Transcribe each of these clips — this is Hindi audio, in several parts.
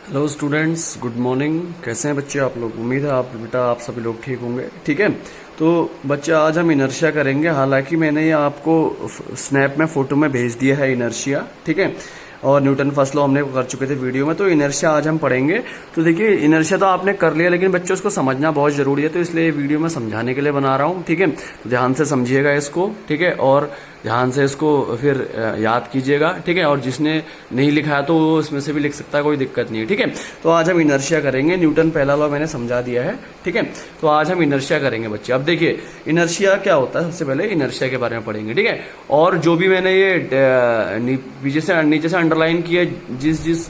Hello students, good morning. कैसे हैं बच्चे आप लोग? उम्मीद है आप सभी लोग ठीक होंगे। ठीक है, तो बच्चे आज हम इनर्शिया करेंगे। हालांकि मैंने ये आपको स्नैप में फोटो में भेज दिया है इनर्शिया, ठीक है, और न्यूटन फर्स्ट लॉ हमने कर चुके थे वीडियो में। तो इनर्शिया आज हम पढ़ेंगे। तो देखिए, इनर्शिया तो आपने कर लिया, लेकिन बच्चों उसको समझना बहुत जरूरी है, तो इसलिए वीडियो में समझाने के लिए बना रहा हूँ। ठीक है, तो ध्यान से समझिएगा इसको, ठीक है, और ध्यान से इसको फिर याद कीजिएगा। ठीक है, और जिसने नहीं लिखा है तो वो इसमें से भी लिख सकता है, कोई दिक्कत नहीं है। ठीक है, तो आज हम इनर्शिया करेंगे। न्यूटन पहला लॉ मैंने समझा दिया है। ठीक है, तो आज हम इनर्शिया करेंगे बच्चे। अब देखिए, इनर्शिया क्या होता है, सबसे पहले इनर्शिया के बारे में पढ़ेंगे। ठीक है, और जो भी मैंने ये नीचे से अंडरलाइन किया जिस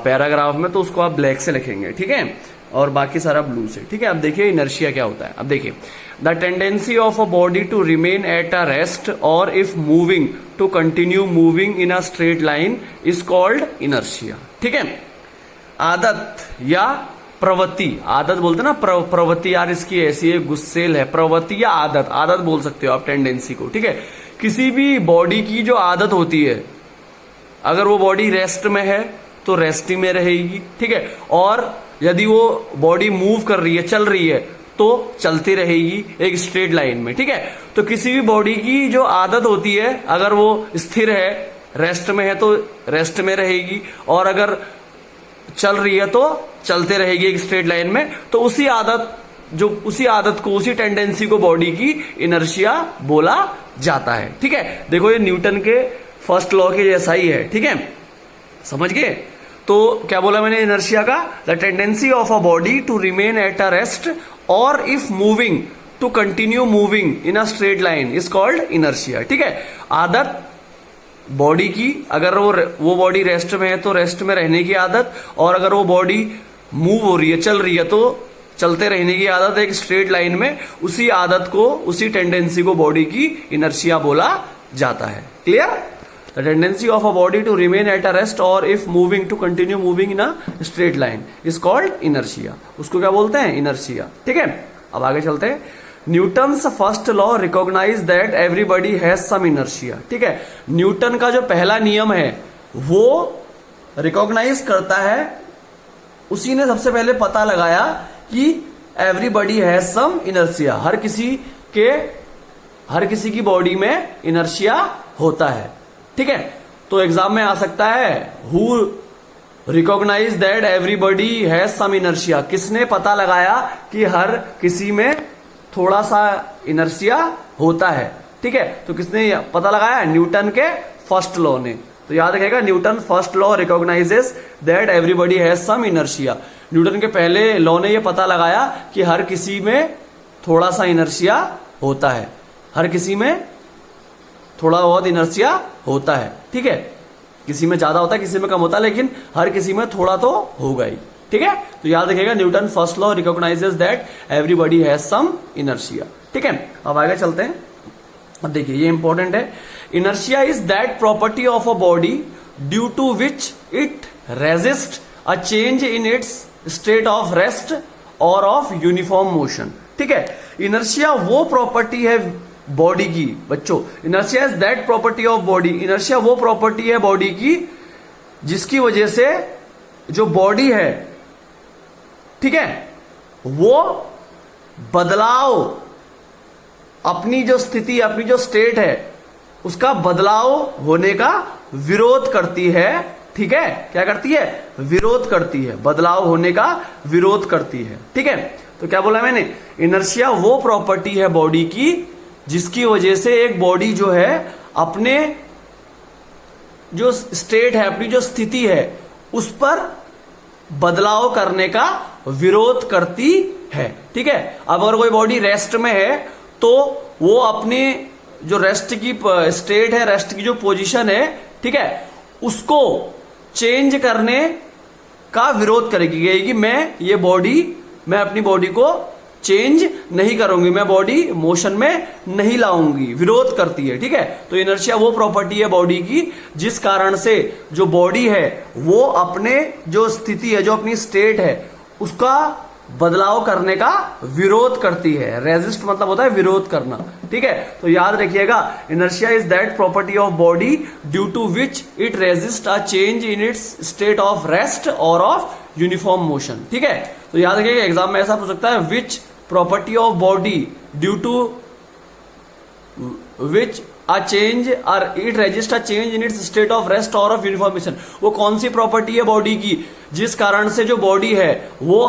पैराग्राफ में, तो उसको आप ब्लैक से लिखेंगे। ठीक है, और बाकी सारा ब्लू से। ठीक है, अब देखिए इनर्शिया क्या होता है। अब देखिए, the tendency of a body to remain at a rest or if moving to continue moving in a straight line is called inertia. ठीक है, आदत या प्रवृत्ति, आदत बोलते ना, प्रवृत्ति यार इसकी ऐसी है, गुस्सेल है। प्रवृत्ति या आदत बोल सकते हो आप टेंडेंसी को। ठीक है, किसी भी बॉडी की जो आदत होती है, अगर वो बॉडी रेस्ट में है तो रेस्टिंग में रहेगी। ठीक है, और यदि वो बॉडी मूव कर रही है, चल रही है, तो चलती रहेगी एक स्ट्रेट लाइन में। ठीक है, तो किसी भी बॉडी की जो आदत होती है, अगर वो स्थिर है, रेस्ट में है, तो रेस्ट में रहेगी, और अगर चल रही है तो चलते रहेगी एक स्ट्रेट लाइन में। तो उसी आदत को, उसी टेंडेंसी को बॉडी की इनर्शिया बोला जाता है। ठीक है, देखो ये न्यूटन के फर्स्ट लॉ के जैसा ही है। ठीक है, समझ गए? तो क्या बोला मैंने इनर्शिया का? The tendency of a body to remain at a rest or if moving to continue moving in a straight line is called inertia. ठीक है, आदत बॉडी की, अगर वो बॉडी रेस्ट में है तो रेस्ट में रहने की आदत, और अगर वो बॉडी मूव हो रही है, चल रही है, तो चलते रहने की आदत एक स्ट्रेट लाइन में, उसी आदत को, उसी टेंडेंसी को बॉडी की इनर्शिया बोला जाता है। Clear? The tendency of a body to remain at a rest or if moving to continue moving in a straight line is called inertia. उसको क्या बोलते हैं? इनर्शिया। ठीक है, अब आगे चलते हैं। Newton's first law recognise that everybody has some inertia. ठीक है, न्यूटन का जो पहला नियम है वो रिकॉग्नाइज करता है, उसी ने सबसे पहले पता लगाया कि एवरीबडी हैज सम इनर्शिया, हर किसी की बॉडी में इनर्शिया होता है। ठीक है, तो एग्जाम में आ सकता है, who recognise that everybody has some inertia, किसने पता लगाया कि हर किसी में थोड़ा सा इनर्शिया होता है। ठीक है, तो किसने पता लगाया? न्यूटन के फर्स्ट लॉ ने। तो याद रखिएगा, Newton first law recognises that everybody has some inertia. Newton के पहले लॉ ने यह पता लगाया कि हर किसी में थोड़ा सा इनर्शिया होता है, हर किसी में थोड़ा बहुत इनर्शिया होता है। ठीक है, किसी में ज्यादा होता है, किसी में कम होता है, लेकिन हर किसी में थोड़ा तो होगा ही। ठीक है, तो याद रखिएगा, Newton first law recognises that everybody has some inertia. ठीक है, अब आगे चलते हैं। अब देखिए, ये इंपॉर्टेंट है। Inertia is that property of a body due to which it resist a change in its state of rest और ऑफ यूनिफॉर्म मोशन। ठीक है, इनर्शिया वो प्रॉपर्टी है बॉडी की, बच्चों, inertia is that property of body, inertia वो प्रॉपर्टी है बॉडी की जिसकी वजह से जो बॉडी है, ठीक है, वो बदलाव, अपनी जो स्थिति, अपनी जो स्टेट है, उसका बदलाव होने का विरोध करती है। ठीक है, क्या करती है? विरोध करती है, बदलाव होने का विरोध करती है। ठीक है, तो क्या बोला मैंने? इनर्शिया वो प्रॉपर्टी है बॉडी की जिसकी वजह से एक बॉडी जो है अपने जो स्टेट है, अपनी जो स्थिति है, उस पर बदलाव करने का विरोध करती है। ठीक है, अब अगर कोई बॉडी रेस्ट में है तो वो अपने जो रेस्ट की स्टेट है, रेस्ट की जो पोजीशन है, ठीक है, उसको चेंज करने का विरोध करेगी कि मैं अपनी बॉडी को चेंज नहीं करूंगी, मैं बॉडी मोशन में नहीं लाऊंगी, विरोध करती है। ठीक है, तो इनर्शिया वो प्रॉपर्टी है बॉडी की जिस कारण से जो बॉडी है वो अपने जो स्थिति है, जो अपनी स्टेट है, उसका बदलाव करने का विरोध करती है। रेजिस्ट मतलब होता है विरोध करना, ठीक है। तो याद रखिएगा, inertia is that property of body due to which it resist a change in its state of rest और ऑफ यूनिफॉर्म मोशन, ठीक है। तो याद रखिएगा, एग्जाम में ऐसा पूछ सकता है, which property of body due to which a change or it resist a change in its state of rest और ऑफ यूनिफॉर्मेशन। वो कौन सी प्रॉपर्टी है बॉडी की जिस कारण से जो बॉडी है वो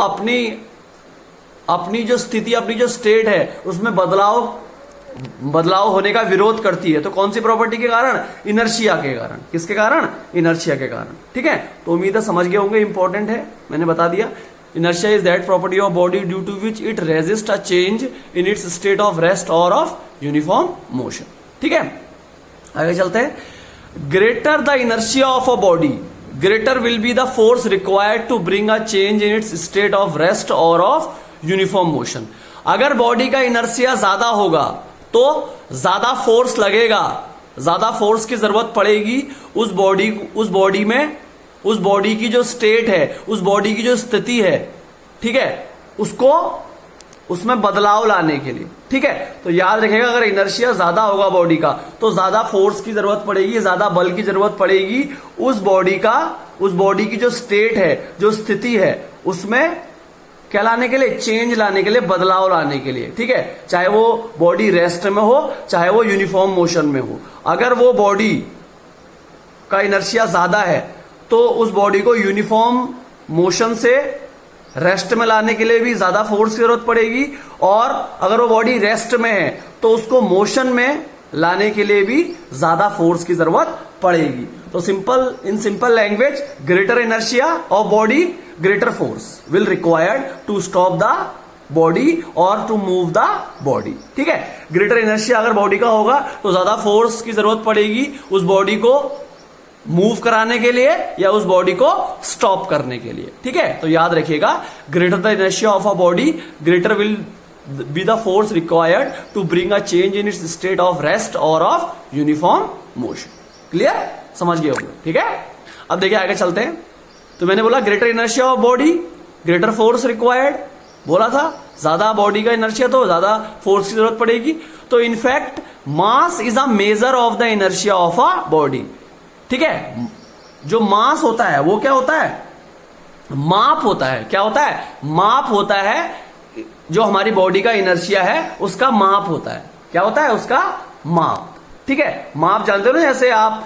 अपनी जो स्थिति, अपनी जो स्टेट है उसमें बदलाव होने का विरोध करती है। तो कौन सी प्रॉपर्टी के कारण? इनर्शिया के कारण। किसके कारण? इनर्शिया के कारण, ठीक है। तो उम्मीद है समझ गए होंगे, इंपॉर्टेंट है, मैंने बता दिया। Inertia is that property of body due to which it resist a change in its state of rest और ऑफ यूनिफॉर्म मोशन, ठीक है। आगे चलते हैं। Greater the inertia of a body, greater will be the force required to bring a change in its state of rest और ऑफ यूनिफॉर्म मोशन। अगर बॉडी का इनर्शिया ज्यादा होगा तो ज्यादा फोर्स लगेगा, ज्यादा फोर्स की जरूरत पड़ेगी उस बॉडी की जो स्टेट है, उस बॉडी की जो स्थिति है, ठीक है, उसमें बदलाव लाने के लिए, ठीक है। तो याद रखिएगा, अगर इनर्शिया ज्यादा होगा बॉडी का तो ज्यादा फोर्स की जरूरत पड़ेगी, ज्यादा बल की जरूरत पड़ेगी उस बॉडी की जो स्टेट है, जो स्थिति है, उसमें क्या लाने के लिए? चेंज लाने के लिए, बदलाव लाने के लिए, ठीक है। चाहे वो बॉडी रेस्ट में हो, चाहे वो यूनिफॉर्म मोशन में हो। अगर वो बॉडी का इनर्शिया ज्यादा है तो उस बॉडी को यूनिफॉर्म मोशन से रेस्ट में लाने के लिए भी ज्यादा फोर्स की जरूरत पड़ेगी, और अगर वो बॉडी रेस्ट में है तो उसको मोशन में लाने के लिए भी ज्यादा फोर्स की जरूरत पड़ेगी। तो in simple language, greater inertia of body, greater force will required to stop the body or to move the body, ठीक है। ग्रेटर इनर्शिया अगर बॉडी का होगा तो ज्यादा फोर्स की जरूरत पड़ेगी उस बॉडी को मूव कराने के लिए या उस बॉडी को स्टॉप करने के लिए, ठीक है। तो याद रखिएगा, greater the inertia of a body, greater will be the force required to bring a change in its state of rest और ऑफ यूनिफॉर्म मोशन। क्लियर? समझ गए होंगे, ठीक है। अब देखिए आगे चलते हैं। तो मैंने बोला greater inertia of body, greater force required, बोला था ज्यादा बॉडी का इनर्शिया तो ज्यादा फोर्स की जरूरत पड़ेगी। तो in fact mass is a measure of the inertia of a body, ठीक है। जो मास होता है वो क्या होता है? माप होता है। क्या होता है? माप होता है। जो हमारी बॉडी का इनर्शिया है उसका माप होता है। क्या होता है? उसका माप, ठीक है। माप जानते हो ना, जैसे आप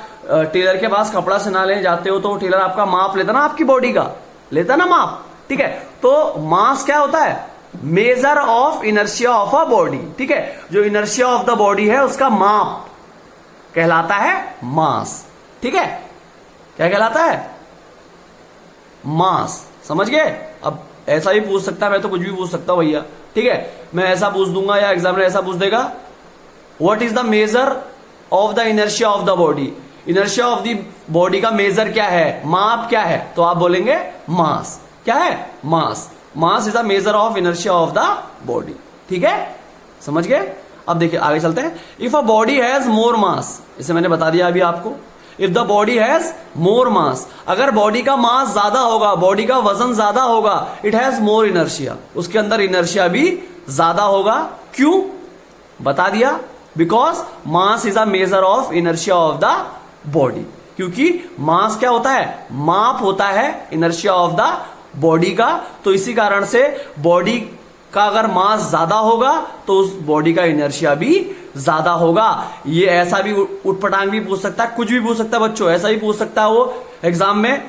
टेलर के पास कपड़ा सिना लेने जाते हो तो टेलर आपका माप लेता ना, आपकी बॉडी का लेता ना माप, ठीक है। तो मास क्या होता है? Major of inertia of a body, ठीक है। जो इनर्शिया ऑफ द बॉडी है उसका माप कहलाता है मास, ठीक है। क्या कहलाता है? मास। समझ गए? अब ऐसा भी पूछ सकता है, मैं तो कुछ भी पूछ सकता हूं भैया, ठीक है। मैं ऐसा पूछ दूंगा या एग्जामिनर ऐसा पूछ देगा, what is the measure of the inertia of the body. Inertia of the body का मेजर क्या है, माप क्या है? तो आप बोलेंगे मास। क्या है? Mass. Mass is the measure of inertia of the body, ठीक है। समझ गए? अब देखिए आगे चलते हैं। If a body has more mass, इसे मैंने बता दिया अभी आपको। If the body has more mass, अगर बॉडी का मास ज्यादा होगा, बॉडी का वजन ज्यादा होगा, इट हैज मोर इनर्शिया, उसके अंदर इनर्शिया भी ज्यादा होगा। क्यों? बता दिया, because mass is a major of inertia of the body. क्योंकि मास क्या होता है? माप होता है इनर्शिया ऑफ द बॉडी का। तो इसी कारण से बॉडी का अगर मास ज्यादा होगा तो उस बॉडी का इनर्शिया भी ज्यादा होगा। ये ऐसा भी उठपटांग भी पूछ सकता है, कुछ भी पूछ सकता है बच्चों, ऐसा भी पूछ सकता है वो एग्जाम में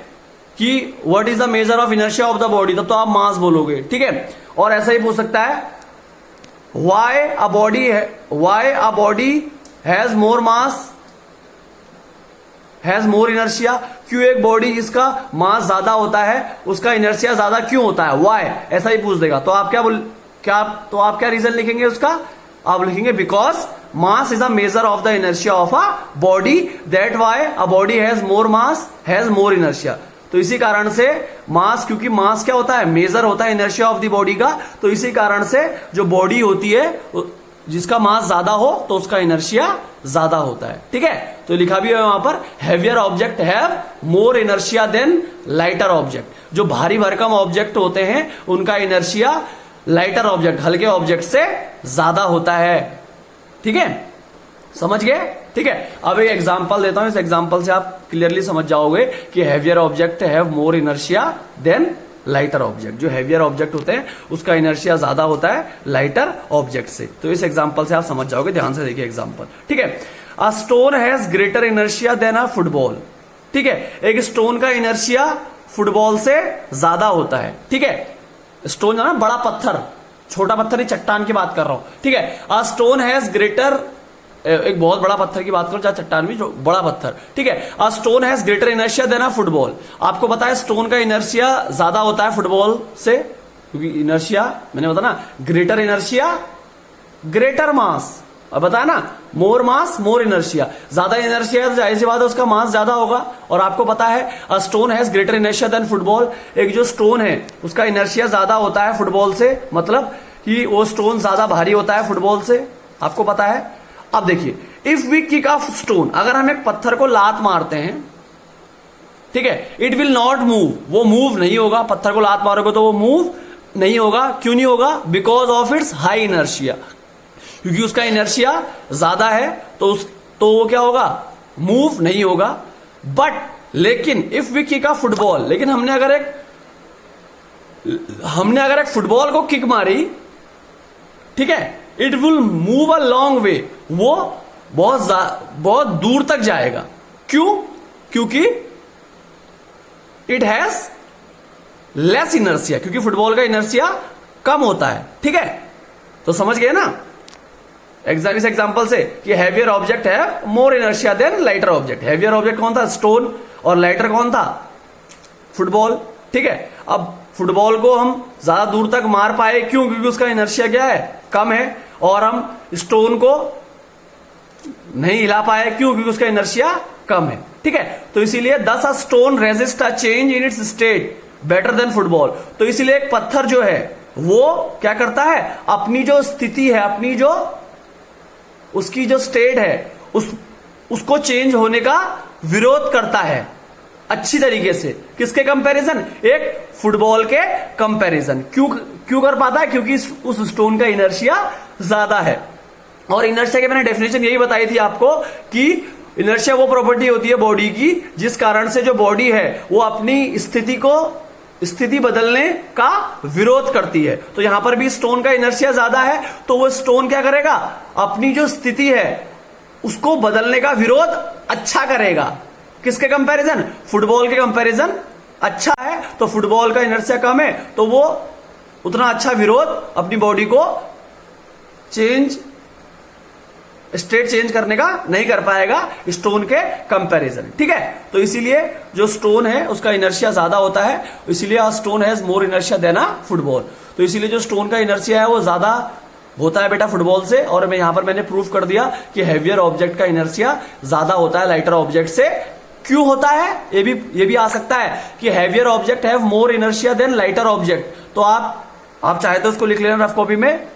कि what is the measure of inertia of the body, तब तो आप मास बोलोगे, ठीक है। और ऐसा ही पूछ सकता है why a body has more mass has more inertia, क्यों एक बॉडी जिसका मास ज्यादा होता है उसका इनर्शिया ज्यादा क्यों होता है, व्हाई, ऐसा ही पूछ देगा। तो आप क्या रीजन लिखेंगे उसका? आप लिखेंगे because mass is a measure of the inertia of a body, that why a body has more mass has more inertia. तो इसी कारण से मास, क्योंकि मास क्या होता है? मेजर होता है इनर्शिया ऑफ द बॉडी का, तो इसी कारण से जो बॉडी होती है जिसका मास ज्यादा हो तो उसका इनर्शिया ज्यादा होता है। ठीक है, तो लिखा भी है वहां पर heavier object have more inertia than lighter object. जो भारी भरकम ऑब्जेक्ट होते हैं उनका इनर्शिया लाइटर ऑब्जेक्ट, हल्के ऑब्जेक्ट से ज्यादा होता है। ठीक है, समझ गए? ठीक है, अब एक एग्जांपल देता हूं, इस एग्जांपल से आप क्लियरली समझ जाओगे कि heavier object have more inertia than lighter object. जो हेवियर ऑब्जेक्ट होते हैं उसका इनर्शिया ज्यादा होता है लाइटर ऑब्जेक्ट से। तो इस एग्जांपल से आप समझ जाओगे, ध्यान से देखिए एग्जांपल। ठीक है, a stone has greater inertia than a football. ठीक है, एक स्टोन का इनर्शिया फुटबॉल से ज्यादा होता है। ठीक है, स्टोन जो है ना, बड़ा पत्थर, छोटा पत्थर नहीं, चट्टान की बात कर रहा हूं। ठीक है, अ स्टोन हैज ग्रेटर, एक बहुत बड़ा पत्थर की बात करो, चाहे चट्टान भी, जो बड़ा पत्थर। ठीक है, a stone has greater inertia than a football. आपको पता है स्टोन का इनर्शिया ज्यादा होता है फुटबॉल से, क्योंकि इनर्शिया मैंने बताया ना, ग्रेटर इनर्शिया ग्रेटर मास, अब बताया ना, मोर मास मोर इनर्शिया। ज्यादा इनर्शिया है तो जाहिर सी बात है उसका मास ज्यादा होगा। और आपको पता है a stone has greater inertia than football, एक जो स्टोन है उसका इनर्शिया ज्यादा होता है फुटबॉल से, मतलब कि वो स्टोन ज्यादा भारी होता है फुटबॉल से, आपको पता है। अब देखिए, if we kick off stone, अगर हम एक पत्थर को लात मारते हैं, ठीक है, इट विल नॉट मूव, वो मूव नहीं होगा। पत्थर को लात मारोगे तो वो मूव नहीं होगा। क्यों नहीं होगा? Because of it's high inertia, क्योंकि उसका इनर्शिया ज्यादा है, तो वो क्या होगा? मूव नहीं होगा। बट लेकिन if we kick off football, लेकिन हमने अगर एक फुटबॉल को किक मारी, ठीक है, it will move a long way, वो बहुत दूर तक जाएगा। क्यों? क्योंकि इट हैज लेस इनर्शिया, क्योंकि फुटबॉल का इनर्शिया कम होता है। ठीक है, तो समझ गए ना इस एग्जांपल से कि हेवियर ऑब्जेक्ट है more inertia than lighter object. Heavier object कौन था? स्टोन। और लाइटर कौन था? फुटबॉल। ठीक है, अब फुटबॉल को हम ज्यादा दूर तक मार पाए, क्यों? क्योंकि उसका इनर्शिया क्या है? कम है। और हम स्टोन को नहीं हिला पाए, क्यों? क्योंकि उसका इनर्शिया कम है। ठीक है, तो इसीलिए दस a stone resist a change in its state better then football. तो इसीलिए एक पत्थर जो है वो क्या करता है? अपनी जो स्थिति है, अपनी जो उसकी जो स्टेट है, उसको चेंज होने का विरोध करता है अच्छी तरीके से। किसके कंपैरिजन? एक फुटबॉल के कंपैरिजन। क्यों कर पाता है? क्योंकि उस स्टोन का इनर्शिया ज्यादा है। और इनर्शिया की मैंने डेफिनेशन यही बताई थी आपको कि इनर्शिया वो प्रॉपर्टी होती है बॉडी की जिस कारण से जो बॉडी है वो अपनी स्थिति बदलने का विरोध करती है। तो यहां पर भी स्टोन का इनर्शिया ज्यादा है, तो वो स्टोन क्या करेगा? अपनी जो स्थिति है उसको बदलने का विरोध अच्छा करेगा। किसके कंपैरिजन? फुटबॉल के कंपैरिजन अच्छा है, तो फुटबॉल का इनर्शिया कम है, तो वो उतना अच्छा विरोध अपनी बॉडी को स्टेट चेंज करने का नहीं कर पाएगा स्टोन के कंपैरिजन। ठीक है, तो इसीलिए जो स्टोन है उसका इनर्शिया ज्यादा होता है, इसीलिए stone has more inertia than a football. तो इसीलिए जो स्टोन का इनर्शिया है वो ज्यादा होता है बेटा फुटबॉल से। और मैं यहां पर मैंने प्रूफ कर दिया कि हेवियर ऑब्जेक्ट का इनर्शिया ज्यादा होता है लाइटर ऑब्जेक्ट से। क्यों होता है? ये भी आ सकता है कि heavier object have more inertia than lighter object. तो आप चाहे तो उसको लिख लेना रफ कॉपी में,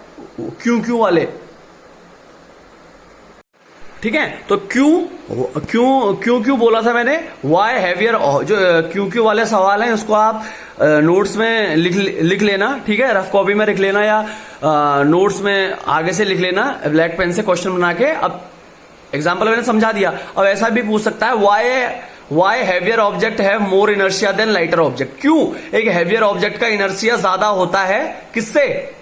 क्यों वाले। ठीक है, तो क्यों बोला था मैंने? वाई हेवियर, जो क्यों वाले सवाल हैं उसको आप नोट्स में लिख लेना। ठीक है, रफ कॉपी में लिख लेना या नोट्स में आगे से लिख लेना ब्लैक पेन से क्वेश्चन बना के। अब एग्जाम्पल मैंने समझा दिया। अब ऐसा भी पूछ सकता है why heavier object have more inertia than lighter object. क्यों एक हेवियर ऑब्जेक्ट का इनर्शिया ज्यादा होता है? किससे?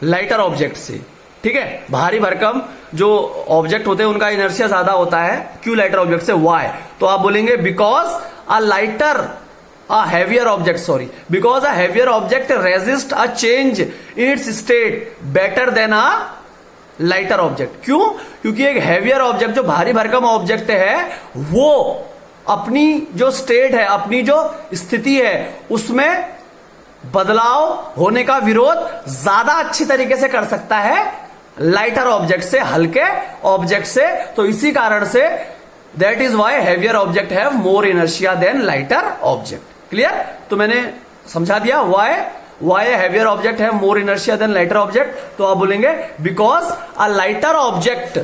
लाइटर ऑब्जेक्ट से। ठीक है, भारी भरकम जो ऑब्जेक्ट होते हैं उनका इनर्शिया ज्यादा होता है। क्यों लाइटर ऑब्जेक्ट से? वाई, तो आप बोलेंगे because because a heavier object resist a change in its state better than a lighter object. क्यों? क्योंकि एक हेवियर ऑब्जेक्ट, जो भारी भरकम ऑब्जेक्ट है, वो अपनी जो स्टेट है, अपनी जो स्थिति है, उसमें बदलाव होने का विरोध ज्यादा अच्छी तरीके से कर सकता है लाइटर ऑब्जेक्ट से, हल्के ऑब्जेक्ट से। तो इसी कारण से that is why heavier object have more inertia than lighter object. Clear? तो मैंने समझा दिया वाई हैवियर ऑब्जेक्ट है more inertia than lighter object? तो आप बोलेंगे because a lighter object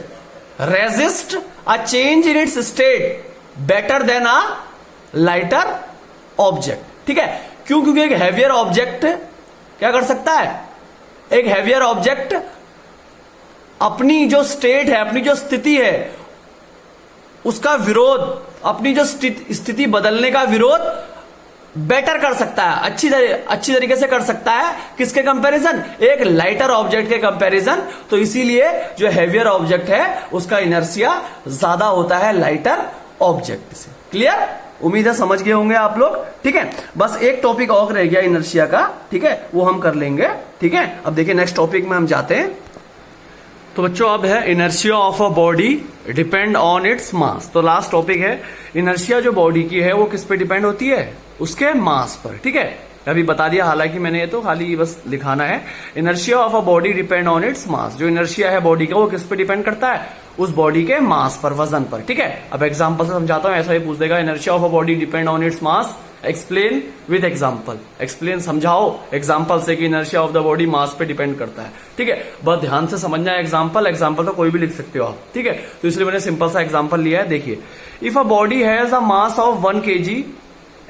resist a change in its state better than a lighter object. ठीक है, क्यों? क्योंकि एक हैवियर ऑब्जेक्ट क्या कर सकता है? एक हैवियर ऑब्जेक्ट अपनी जो स्टेट है, अपनी जो स्थिति है, उसका विरोध, अपनी जो स्थिति बदलने का विरोध बेटर कर सकता है, अच्छी तरीके से कर सकता है। किसके कंपैरिजन? एक लाइटर ऑब्जेक्ट के कंपैरिजन। तो इसीलिए जो हैवियर ऑब्जेक्ट है उसका इनर्शिया ज्यादा होता है लाइटर ऑब्जेक्ट से। क्लियर? उम्मीद है समझ गए होंगे आप लोग। ठीक है, बस एक टॉपिक और रह गया इनर्शिया का। ठीक है, वो हम कर लेंगे। ठीक है, अब देखिए नेक्स्ट टॉपिक में हम जाते हैं। तो बच्चों अब है inertia of a body depend on its mass. तो लास्ट टॉपिक है इनर्शिया जो बॉडी की है वो किस पे डिपेंड होती है? उसके मास पर। ठीक है, अभी बता दिया, हालांकि मैंने ये तो खाली बस लिखाना है। Inertia of a body depend on its mass. जो इनर्शिया है बॉडी का वो किस पे डिपेंड करता है? उस बॉडी के मास पर, वजन पर। ठीक है, अब एग्जांपल से समझाता हूं, ऐसा ही पूछ देगा inertia of a body depend on its mass, explain with example. Explain, समझाओ एग्जांपल से कि inertia of the body mass पे डिपेंड करता है। ठीक है, बहुत ध्यान से समझना है एग्जांपल। एग्जांपल तो कोई भी लिख सकते हो आप। ठीक है, तो इसलिए मैंने सिंपल सा एग्जांपल लिया है। देखिए, if a body has a mass of 1 kg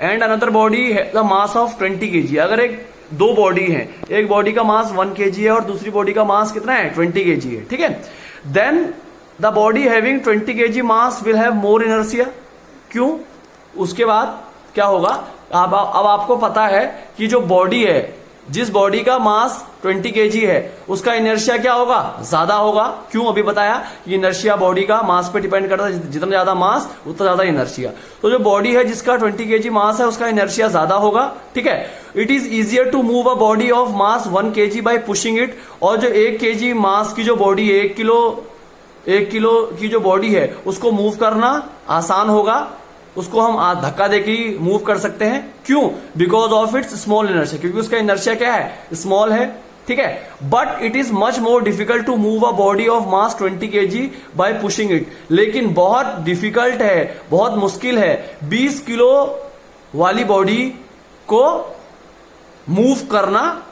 and another body has a mass of 20 kg। अगर दो बॉडी है, एक बॉडी का मास 1 kg है और दूसरी बॉडी का मास कितना है? 20 kg है। ठीक है, then the body having 20 kg mass will have more inertia. क्यों? उसके बाद क्या होगा? अब आपको पता है कि जो बॉडी है, जिस बॉडी का मास 20 kg है, उसका इनर्शिया क्या होगा? ज्यादा होगा। क्यों? अभी बताया कि इनर्शिया बॉडी का मास पे डिपेंड करता है। जितना ज्यादा मास उतना ज्यादा इनर्शिया। तो जो बॉडी है जिसका 20 kg मास है उसका इनर्शिया ज्यादा होगा। ठीक है, it is easier to move a body of mass 1 kg by pushing it. और जो 1 kg मास की जो बॉडी है, 1 किलो की जो बॉडी है, उसको मूव करना आसान होगा। उसको हम धक्का देके ही मूव कर सकते हैं। क्यों? Because of its small inertia, क्योंकि उसका इनर्शिया क्या है? स्मॉल है। ठीक है, but it is much more difficult to move a body of mass 20 kg by pushing it. लेकिन बहुत डिफिकल्ट है, बहुत मुश्किल है 20 किलो वाली बॉडी को मूव करना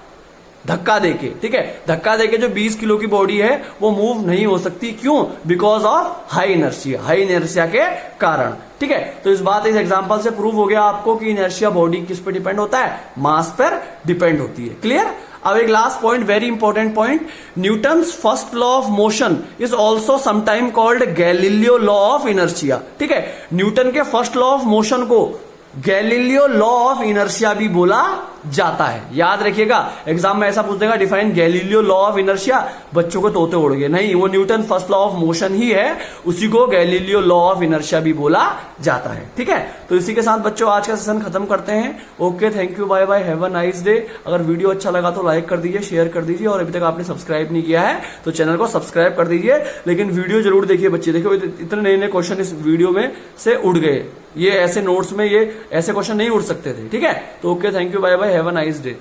धक्का देके। ठीक है, धक्का देके जो 20 किलो की बॉडी है वो मूव नहीं हो सकती। क्यों? Because of high inertia, high inertia के कारण। ठीक है, तो इस एग्जांपल से प्रूव हो गया आपको कि इनर्शिया बॉडी किस पे डिपेंड होता है? मास पर डिपेंड होती है। क्लियर? अब एक last point, very important point, Newton's first law of motion is also sometime called Galileo law of inertia. ठीक है, न्यूटन के फर्स्ट लॉ ऑफ मोशन को गैलीलियो लॉ ऑफ इनर्शिया भी बोला जाता है। याद रखिएगा, एग्जाम में ऐसा पूछ देगा define Galileo law of inertia, बच्चों को तोते उड़ गए। नहीं, वो Newton first law of motion ही है, उसी को गैलीलियो लॉ ऑफ इनर्शिया भी बोला जाता है। ठीक है, तो इसी के साथ बच्चों आज का सेशन खत्म करते हैं। Okay, thank you, bye bye, have a nice day. अगर वीडियो अच्छा लगा तो लाइक कर दीजिए, शेयर कर दीजिए, और अभी तक आपने सब्सक्राइब नहीं किया है तो चैनल को सब्सक्राइब कर दीजिए। लेकिन वीडियो जरूर देखिए बच्चे, देखो इतने नए नए क्वेश्चन इस वीडियो में से उड़ गए। ये ऐसे नोट्स में ये ऐसे क्वेश्चन नहीं उड़ सकते थे। ठीक है, तो okay, thank you, bye bye, have a nice day.